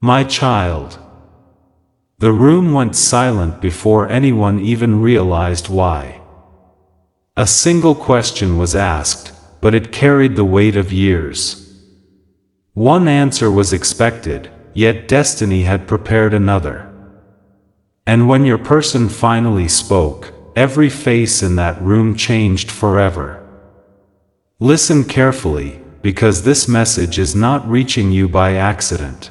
My child. The room went silent before anyone even realized why. A single question was asked, but it carried the weight of years. One answer was expected, yet destiny had prepared another. And when your person finally spoke, every face in that room changed forever. Listen carefully, because this message is not reaching you by accident.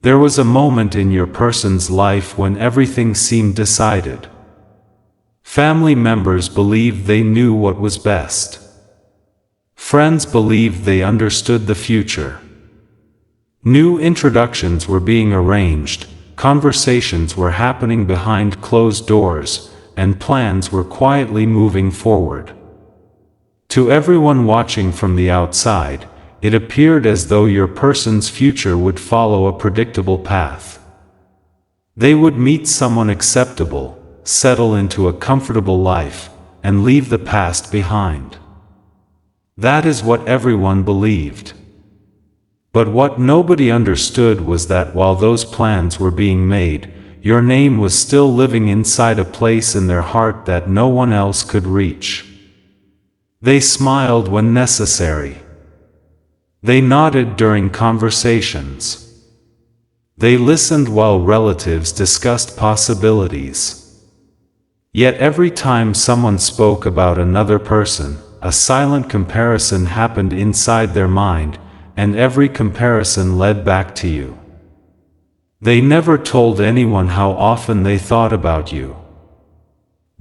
There was a moment in your person's life when everything seemed decided. Family members believed they knew what was best. Friends believed they understood the future. New introductions were being arranged, conversations were happening behind closed doors, and plans were quietly moving forward. To everyone watching from the outside, it appeared as though your person's future would follow a predictable path. They would meet someone acceptable, settle into a comfortable life, and leave the past behind. That is what everyone believed. But what nobody understood was that while those plans were being made, your name was still living inside a place in their heart that no one else could reach. They smiled when necessary. They nodded during conversations. They listened while relatives discussed possibilities. Yet every time someone spoke about another person, a silent comparison happened inside their mind, and every comparison led back to you. They never told anyone how often they thought about you.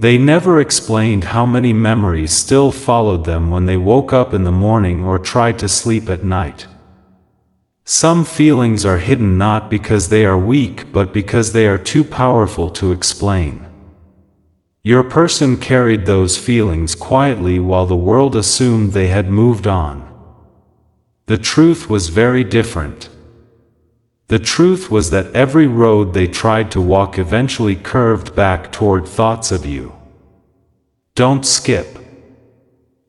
They never explained how many memories still followed them when they woke up in the morning or tried to sleep at night. Some feelings are hidden not because they are weak but because they are too powerful to explain. Your person carried those feelings quietly while the world assumed they had moved on. The truth was very different. The truth was that every road they tried to walk eventually curved back toward thoughts of you. Don't skip.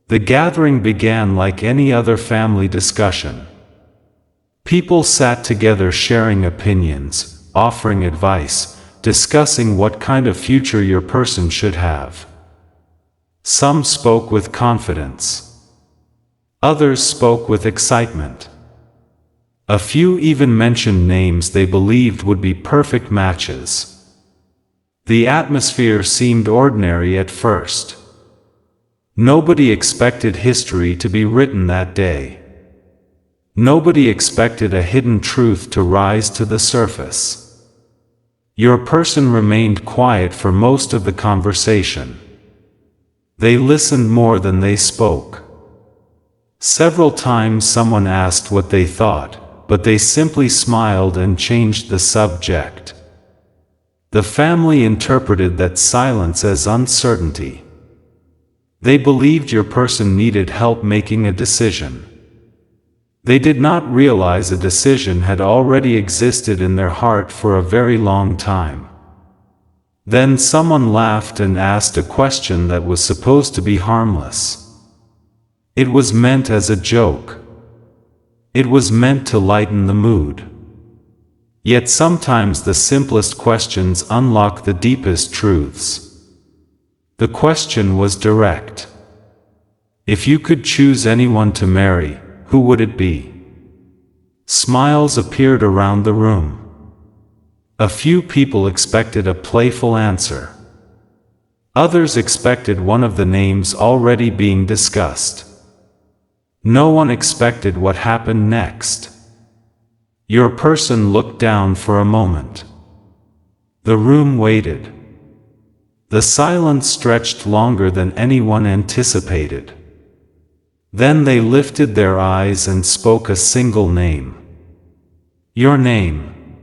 The gathering began like any other family discussion. People sat together sharing opinions, offering advice, discussing what kind of future your person should have. Some spoke with confidence. Others spoke with excitement. A few even mentioned names they believed would be perfect matches. The atmosphere seemed ordinary at first. Nobody expected history to be written that day. Nobody expected a hidden truth to rise to the surface. Your person remained quiet for most of the conversation. They listened more than they spoke. Several times someone asked what they thought, but they simply smiled and changed the subject. The family interpreted that silence as uncertainty. They believed your person needed help making a decision. They did not realize a decision had already existed in their heart for a very long time. Then someone laughed and asked a question that was supposed to be harmless. It was meant as a joke. It was meant to lighten the mood. Yet sometimes the simplest questions unlock the deepest truths. The question was direct. If you could choose anyone to marry, who would it be? Smiles appeared around the room. A few people expected a playful answer. Others expected one of the names already being discussed. No one expected what happened next. Your person looked down for a moment. The room waited. The silence stretched longer than anyone anticipated. Then they lifted their eyes and spoke a single name. Your name.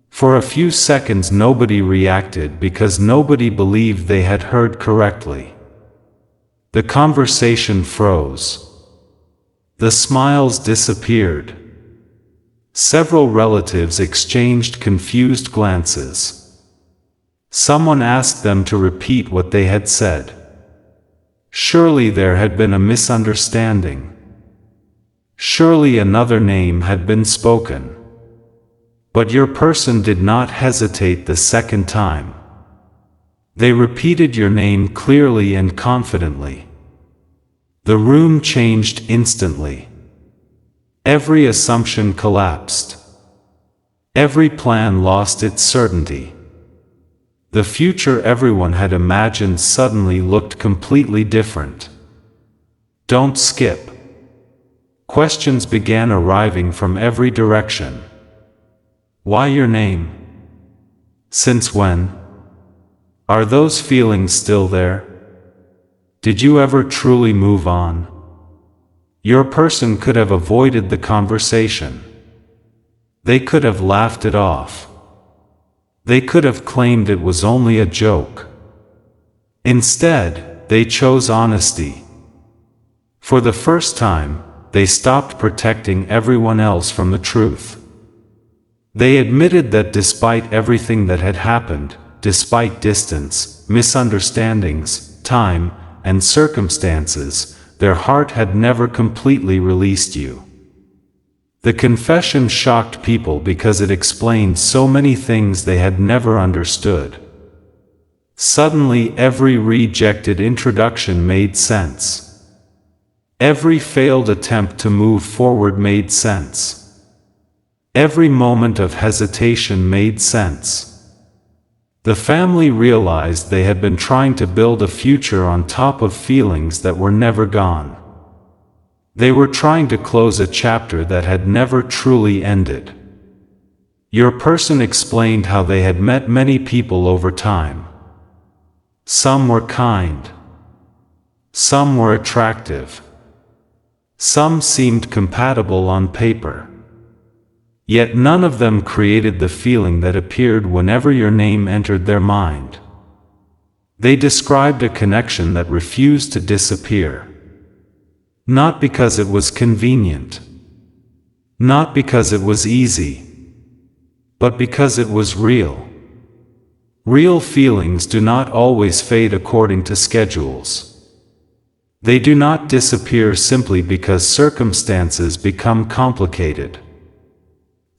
For a few seconds nobody reacted because nobody believed they had heard correctly. The conversation froze. The smiles disappeared. Several relatives exchanged confused glances. Someone asked them to repeat what they had said. Surely there had been a misunderstanding. Surely another name had been spoken. But your person did not hesitate the second time. They repeated your name clearly and confidently. The room changed instantly. Every assumption collapsed. Every plan lost its certainty. The future everyone had imagined suddenly looked completely different. Don't skip. Questions began arriving from every direction. Why your name? Since when? Are those feelings still there? Did you ever truly move on? Your person could have avoided the conversation. They could have laughed it off. They could have claimed it was only a joke. Instead, they chose honesty. For the first time, they stopped protecting everyone else from the truth. They admitted that despite everything that had happened, despite distance, misunderstandings, time, and circumstances, their heart had never completely released you. The confession shocked people because it explained so many things they had never understood. Suddenly, every rejected introduction made sense. Every failed attempt to move forward made sense. Every moment of hesitation made sense. The family realized they had been trying to build a future on top of feelings that were never gone. They were trying to close a chapter that had never truly ended. Your person explained how they had met many people over time. Some were kind. Some were attractive. Some seemed compatible on paper. Yet none of them created the feeling that appeared whenever your name entered their mind. They described a connection that refused to disappear. Not because it was convenient. Not because it was easy. But because it was real. Real feelings do not always fade according to schedules. They do not disappear simply because circumstances become complicated.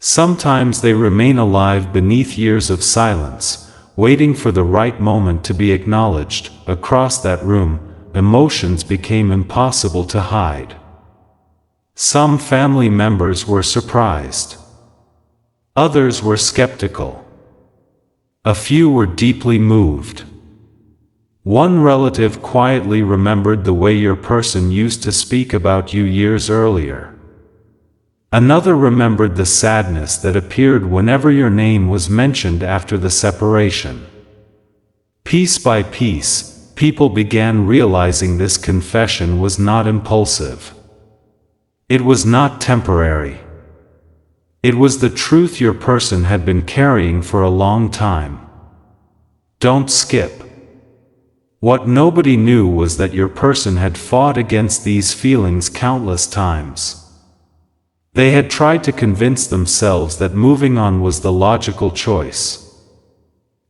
Sometimes they remain alive beneath years of silence, waiting for the right moment to be acknowledged. Across that room, emotions became impossible to hide. Some family members were surprised. Others were skeptical. A few were deeply moved. One relative quietly remembered the way your person used to speak about you years earlier. Another remembered the sadness that appeared whenever your name was mentioned after the separation. Piece by piece, people began realizing this confession was not impulsive. It was not temporary. It was the truth your person had been carrying for a long time. Don't skip. What nobody knew was that your person had fought against these feelings countless times. They had tried to convince themselves that moving on was the logical choice.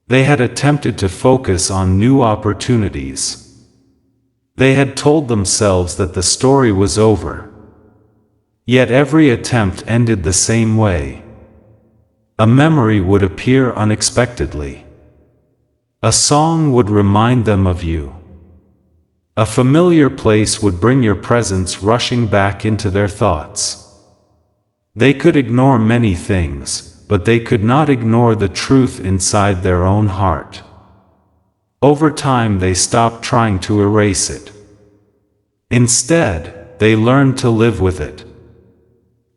They had attempted to focus on new opportunities. They had told themselves that the story was over. Yet every attempt ended the same way. A memory would appear unexpectedly. A song would remind them of you. A familiar place would bring your presence rushing back into their thoughts. They could ignore many things, but they could not ignore the truth inside their own heart. Over time they stopped trying to erase it. Instead, they learned to live with it.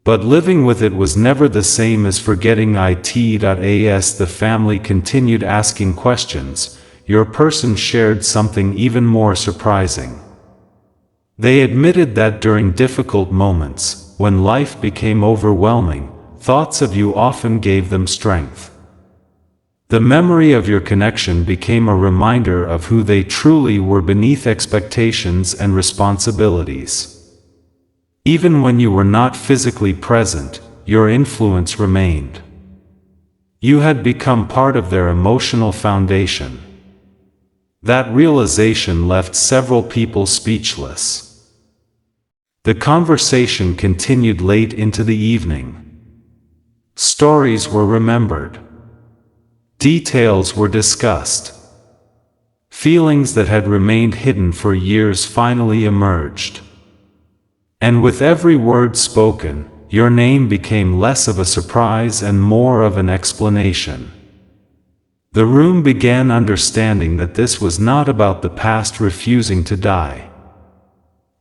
But living with it was never the same as forgetting it. As the family continued asking questions, your person shared something even more surprising. They admitted that during difficult moments, when life became overwhelming, thoughts of you often gave them strength. The memory of your connection became a reminder of who they truly were beneath expectations and responsibilities. Even when you were not physically present, your influence remained. You had become part of their emotional foundation. That realization left several people speechless. The conversation continued late into the evening. Stories were remembered. Details were discussed. Feelings that had remained hidden for years finally emerged. And with every word spoken, your name became less of a surprise and more of an explanation. The room began understanding that this was not about the past refusing to die.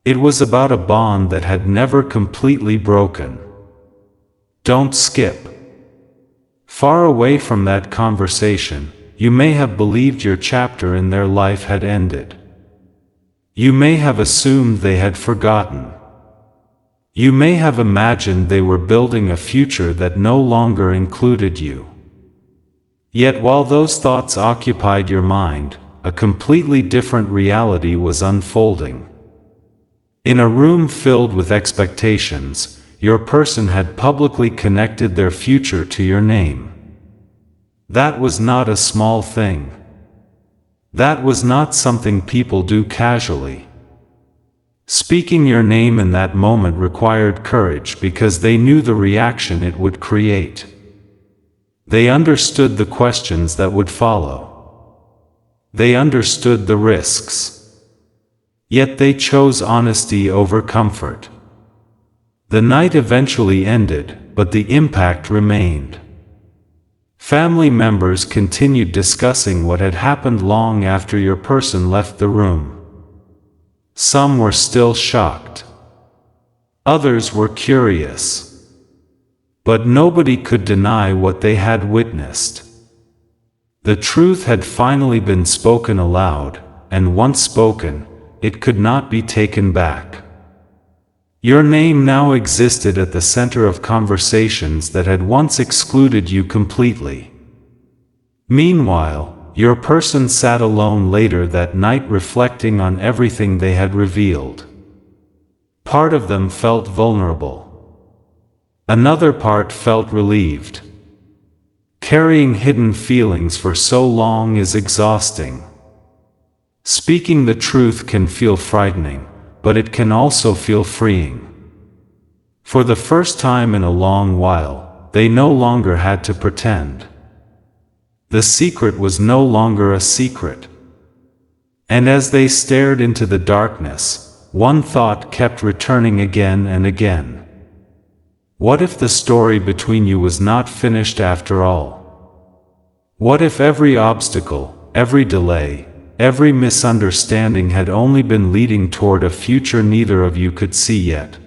It was about a bond that had never completely broken. Don't skip. Far away from that conversation, you may have believed your chapter in their life had ended. You may have assumed they had forgotten. You may have imagined they were building a future that no longer included you. Yet while those thoughts occupied your mind, a completely different reality was unfolding. In a room filled with expectations, your person had publicly connected their future to your name. That was not a small thing. That was not something people do casually. Speaking your name in that moment required courage because they knew the reaction it would create. They understood the questions that would follow. They understood the risks. Yet they chose honesty over comfort. The night eventually ended, but the impact remained. Family members continued discussing what had happened long after your person left the room. Some were still shocked. Others were curious. But nobody could deny what they had witnessed. The truth had finally been spoken aloud, and once spoken, it could not be taken back. Your name now existed at the center of conversations that had once excluded you completely. Meanwhile, your person sat alone later that night reflecting on everything they had revealed. Part of them felt vulnerable. Another part felt relieved. Carrying hidden feelings for so long is exhausting. Speaking the truth can feel frightening, but it can also feel freeing. For the first time in a long while, they no longer had to pretend. The secret was no longer a secret. And as they stared into the darkness, one thought kept returning again and again. What if the story between you was not finished after all? What if every obstacle, every delay, every misunderstanding had only been leading toward a future neither of you could see yet?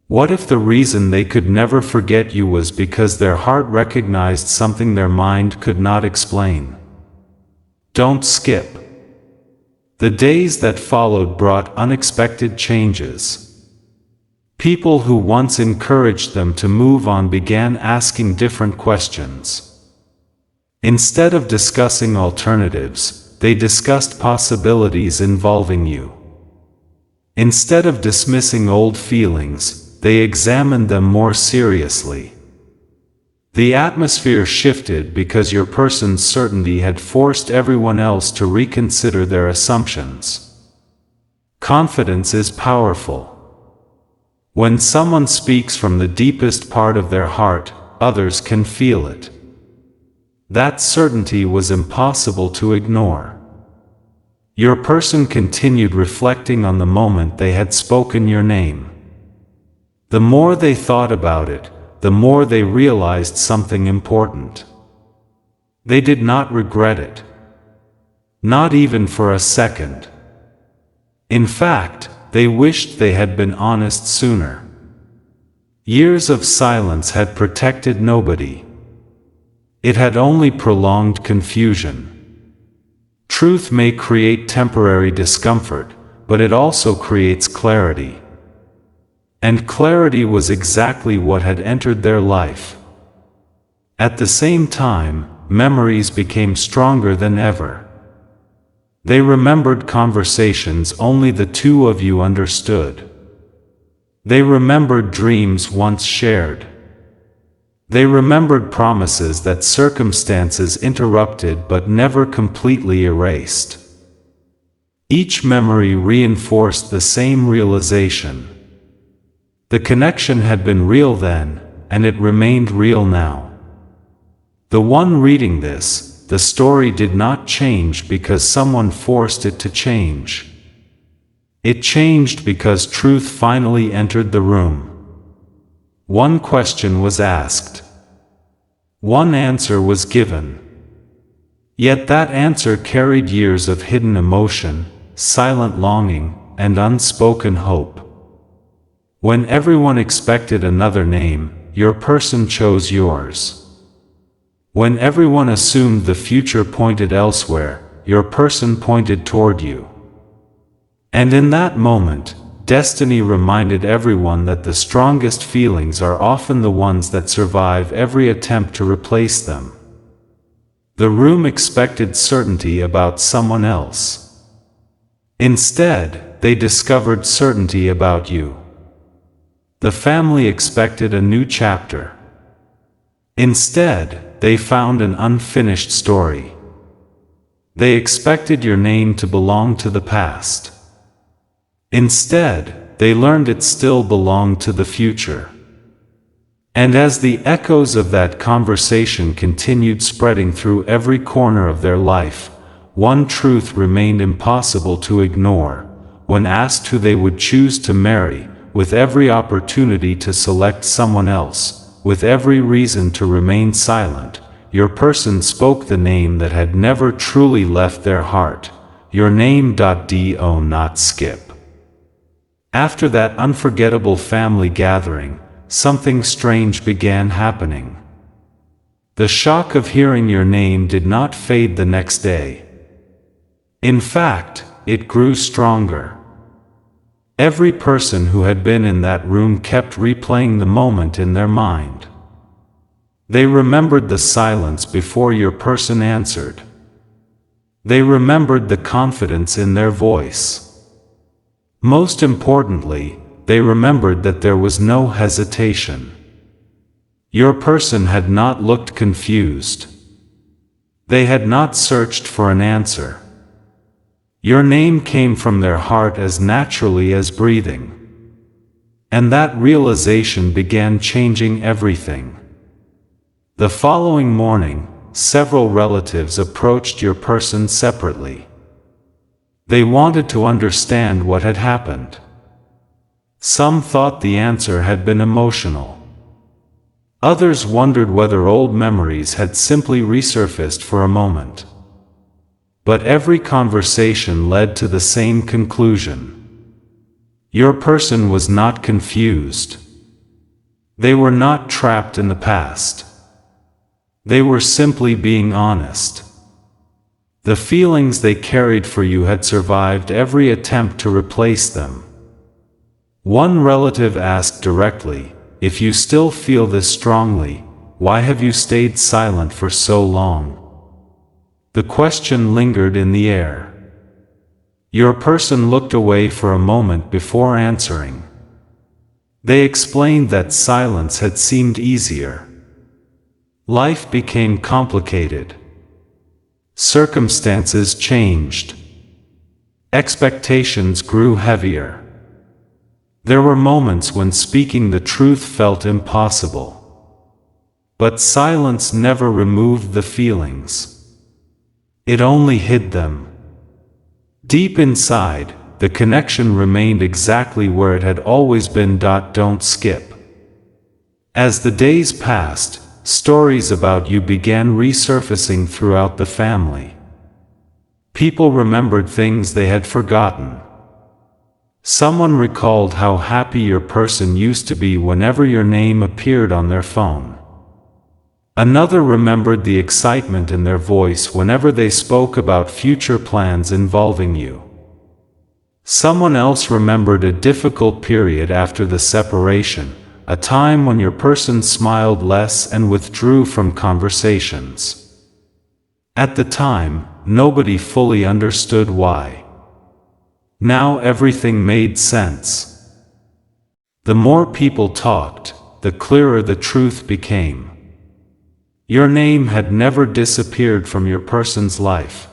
What if the reason they could never forget you was because their heart recognized something their mind could not explain? Don't skip. The days that followed brought unexpected changes. People who once encouraged them to move on began asking different questions. Instead of discussing alternatives, they discussed possibilities involving you. Instead of dismissing old feelings, they examined them more seriously. The atmosphere shifted because your person's certainty had forced everyone else to reconsider their assumptions. Confidence is powerful. When someone speaks from the deepest part of their heart, others can feel it. That certainty was impossible to ignore. Your person continued reflecting on the moment they had spoken your name. The more they thought about it, the more they realized something important. They did not regret it. Not even for a second. In fact, they wished they had been honest sooner. Years of silence had protected nobody. It had only prolonged confusion. Truth may create temporary discomfort, but it also creates clarity. And clarity was exactly what had entered their life. At the same time, memories became stronger than ever. They remembered conversations only the two of you understood. They remembered dreams once shared. They remembered promises that circumstances interrupted but never completely erased. Each memory reinforced the same realization. The connection had been real then, and it remained real now. The one reading this, the story did not change because someone forced it to change. It changed because truth finally entered the room. One question was asked. One answer was given. Yet that answer carried years of hidden emotion, silent longing, and unspoken hope. When everyone expected another name, your person chose yours. When everyone assumed the future pointed elsewhere, your person pointed toward you. And in that moment, destiny reminded everyone that the strongest feelings are often the ones that survive every attempt to replace them. The room expected certainty about someone else. Instead, they discovered certainty about you. The family expected a new chapter. Instead, they found an unfinished story. They expected your name to belong to the past. Instead, they learned it still belonged to the future. And as the echoes of that conversation continued spreading through every corner of their life, one truth remained impossible to ignore. When asked who they would choose to marry, with every opportunity to select someone else, with every reason to remain silent, your person spoke the name that had never truly left their heart. Your name. Do not skip. After that unforgettable family gathering, something strange began happening. The shock of hearing your name did not fade the next day. In fact, it grew stronger. Every person who had been in that room kept replaying the moment in their mind. They remembered the silence before your person answered. They remembered the confidence in their voice. Most importantly, they remembered that there was no hesitation. Your person had not looked confused. They had not searched for an answer. Your name came from their heart as naturally as breathing. And that realization began changing everything. The following morning, several relatives approached your person separately. They wanted to understand what had happened. Some thought the answer had been emotional. Others wondered whether old memories had simply resurfaced for a moment. But every conversation led to the same conclusion. Your person was not confused. They were not trapped in the past. They were simply being honest. The feelings they carried for you had survived every attempt to replace them. One relative asked directly, "If you still feel this strongly, why have you stayed silent for so long?" The question lingered in the air. Your person looked away for a moment before answering. They explained that silence had seemed easier. Life became complicated. Circumstances changed. Expectations grew heavier. There were moments when speaking the truth felt impossible. But silence never removed the feelings. It only hid them. Deep inside, the connection remained exactly where it had always been. Don't skip. As the days passed, stories about you began resurfacing throughout the family. People remembered things they had forgotten. Someone recalled how happy your person used to be whenever your name appeared on their phone. Another remembered the excitement in their voice whenever they spoke about future plans involving you. Someone else remembered a difficult period after the separation, a time when your person smiled less and withdrew from conversations. At the time, nobody fully understood why. Now everything made sense. The more people talked, the clearer the truth became. Your name had never disappeared from your person's life.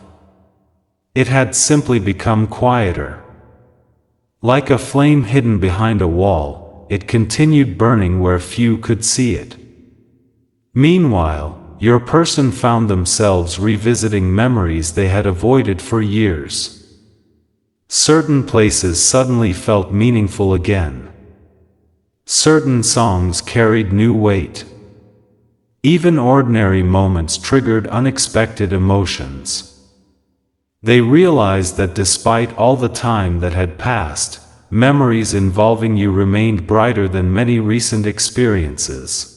It had simply become quieter. Like a flame hidden behind a wall, it continued burning where few could see it. Meanwhile, your person found themselves revisiting memories they had avoided for years. Certain places suddenly felt meaningful again. Certain songs carried new weight. Even ordinary moments triggered unexpected emotions. They realized that despite all the time that had passed, memories involving you remained brighter than many recent experiences.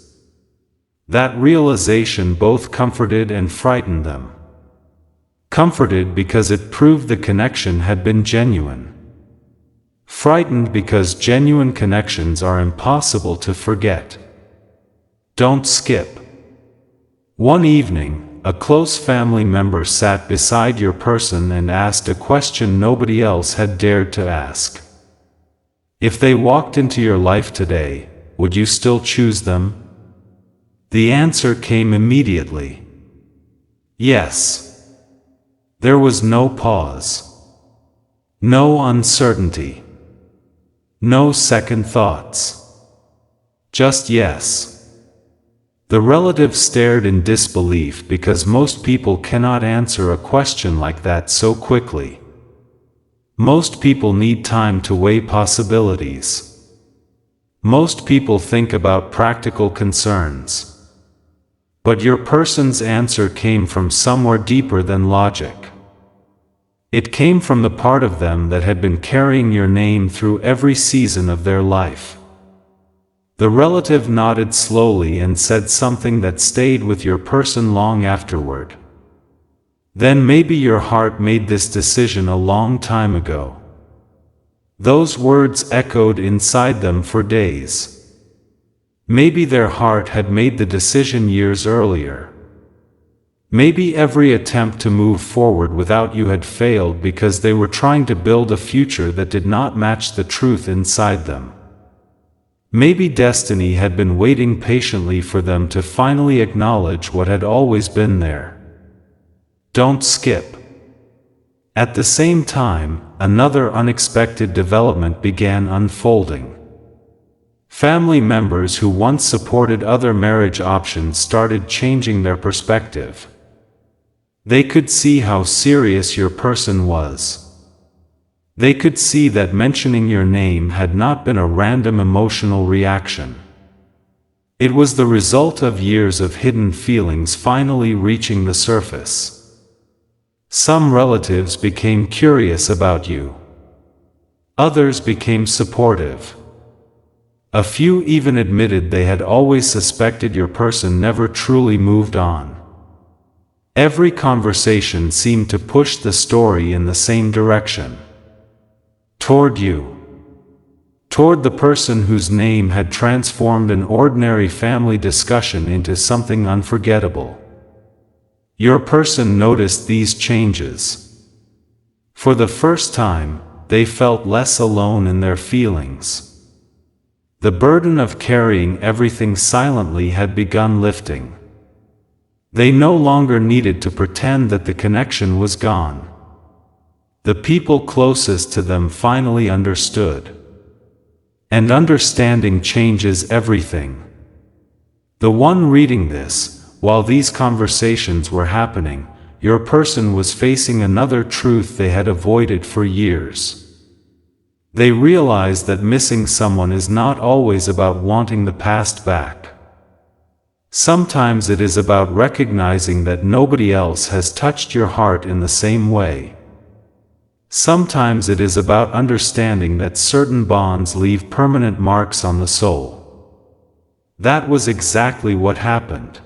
That realization both comforted and frightened them. Comforted because it proved the connection had been genuine. Frightened because genuine connections are impossible to forget. Don't skip. One evening, a close family member sat beside your person and asked a question nobody else had dared to ask. If they walked into your life today, would you still choose them? The answer came immediately. Yes. There was no pause. No uncertainty. No second thoughts. Just yes. The relative stared in disbelief because most people cannot answer a question like that so quickly. Most people need time to weigh possibilities. Most people think about practical concerns. But your person's answer came from somewhere deeper than logic. It came from the part of them that had been carrying your name through every season of their life. The relative nodded slowly and said something that stayed with your person long afterward. Then maybe your heart made this decision a long time ago. Those words echoed inside them for days. Maybe their heart had made the decision years earlier. Maybe every attempt to move forward without you had failed because they were trying to build a future that did not match the truth inside them. Maybe destiny had been waiting patiently for them to finally acknowledge what had always been there. Don't skip. At the same time, another unexpected development began unfolding. Family members who once supported other marriage options started changing their perspective. They could see how serious your person was. They could see that mentioning your name had not been a random emotional reaction. It was the result of years of hidden feelings finally reaching the surface. Some relatives became curious about you. Others became supportive. A few even admitted they had always suspected your person never truly moved on. Every conversation seemed to push the story in the same direction. Toward you. Toward the person whose name had transformed an ordinary family discussion into something unforgettable. Your person noticed these changes. For the first time, they felt less alone in their feelings. The burden of carrying everything silently had begun lifting. They no longer needed to pretend that the connection was gone. The people closest to them finally understood. And understanding changes everything. The one reading this, while these conversations were happening, your person was facing another truth they had avoided for years. They realized that missing someone is not always about wanting the past back. Sometimes it is about recognizing that nobody else has touched your heart in the same way. Sometimes it is about understanding that certain bonds leave permanent marks on the soul. That was exactly what happened.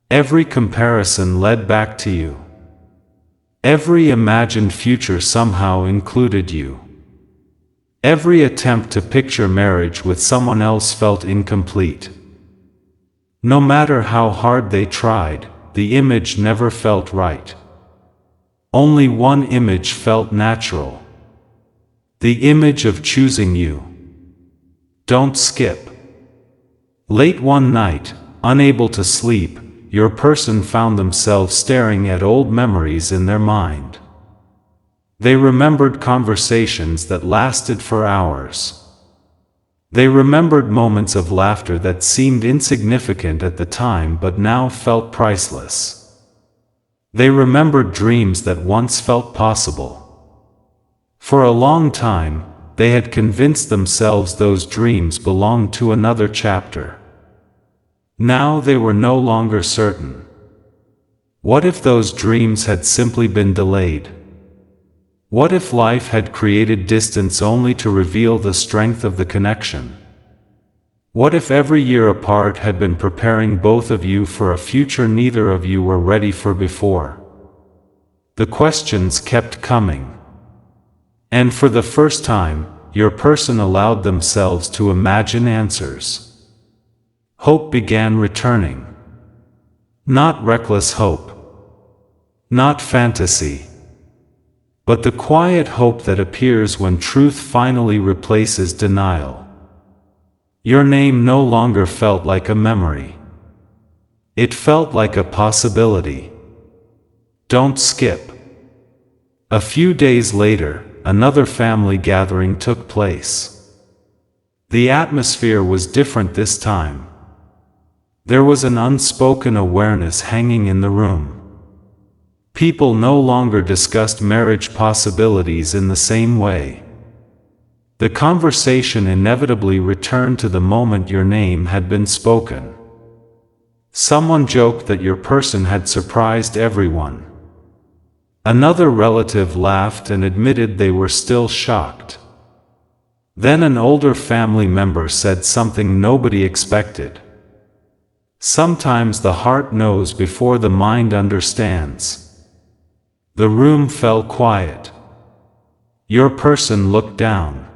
Every comparison led back to you. Every imagined future somehow included you. Every attempt to picture marriage with someone else felt incomplete. No matter how hard they tried, the image never felt right. Only one image felt natural. The image of choosing you. Don't skip. Late one night, unable to sleep, your person found themselves staring at old memories in their mind. They remembered conversations that lasted for hours. They remembered moments of laughter that seemed insignificant at the time but now felt priceless. They remembered dreams that once felt possible. For a long time, they had convinced themselves those dreams belonged to another chapter. Now they were no longer certain. What if those dreams had simply been delayed? What if life had created distance only to reveal the strength of the connection? What if every year apart had been preparing both of you for a future neither of you were ready for before? The questions kept coming. And for the first time, your person allowed themselves to imagine answers. Hope began returning. Not reckless hope. Not fantasy. But the quiet hope that appears when truth finally replaces denial. Your name no longer felt like a memory. It felt like a possibility. Don't skip. A few days later, another family gathering took place. The atmosphere was different this time. There was an unspoken awareness hanging in the room. People no longer discussed marriage possibilities in the same way. The conversation inevitably returned to the moment your name had been spoken. Someone joked that your person had surprised everyone. Another relative laughed and admitted they were still shocked. Then an older family member said something nobody expected. Sometimes the heart knows before the mind understands. The room fell quiet. Your person looked down.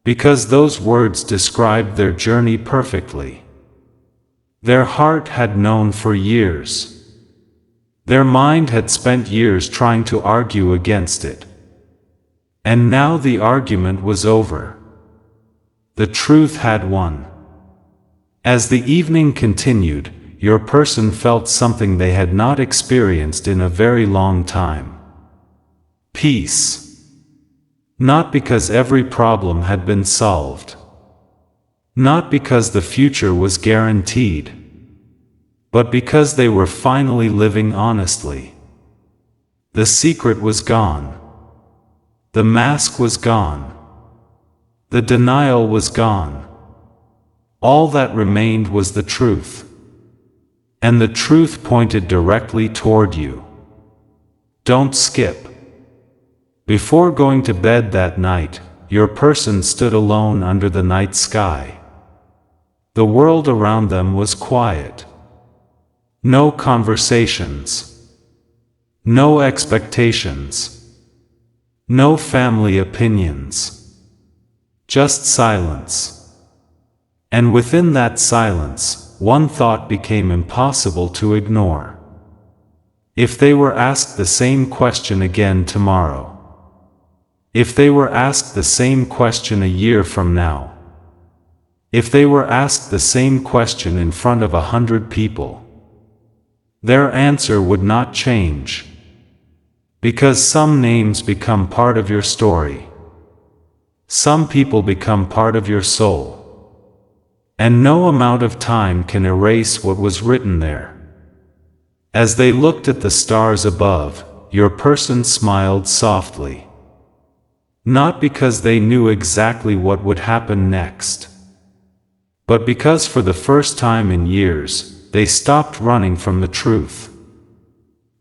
Because those words described their journey perfectly. Their heart had known for years. Their mind had spent years trying to argue against it. And now the argument was over. The truth had won. As the evening continued, your person felt something they had not experienced in a very long time. Peace. Not because every problem had been solved. Not because the future was guaranteed. But because they were finally living honestly. The secret was gone. The mask was gone. The denial was gone. All that remained was the truth. And the truth pointed directly toward you. Don't skip. Before going to bed that night, your person stood alone under the night sky. The world around them was quiet. No conversations. No expectations. No family opinions. Just silence. And within that silence, one thought became impossible to ignore. If they were asked the same question again tomorrow. If they were asked the same question a year from now. If they were asked the same question in front of 100 people. Their answer would not change. Because some names become part of your story. Some people become part of your soul. And no amount of time can erase what was written there. As they looked at the stars above, your person smiled softly. Not because they knew exactly what would happen next. But because for the first time in years, they stopped running from the truth.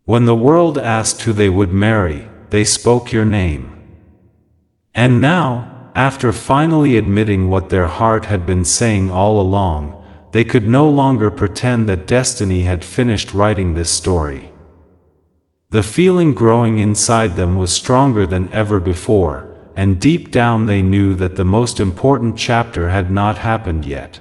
When the world asked who they would marry, they spoke your name. And now, after finally admitting what their heart had been saying all along, they could no longer pretend that destiny had finished writing this story. The feeling growing inside them was stronger than ever before, and deep down they knew that the most important chapter had not happened yet.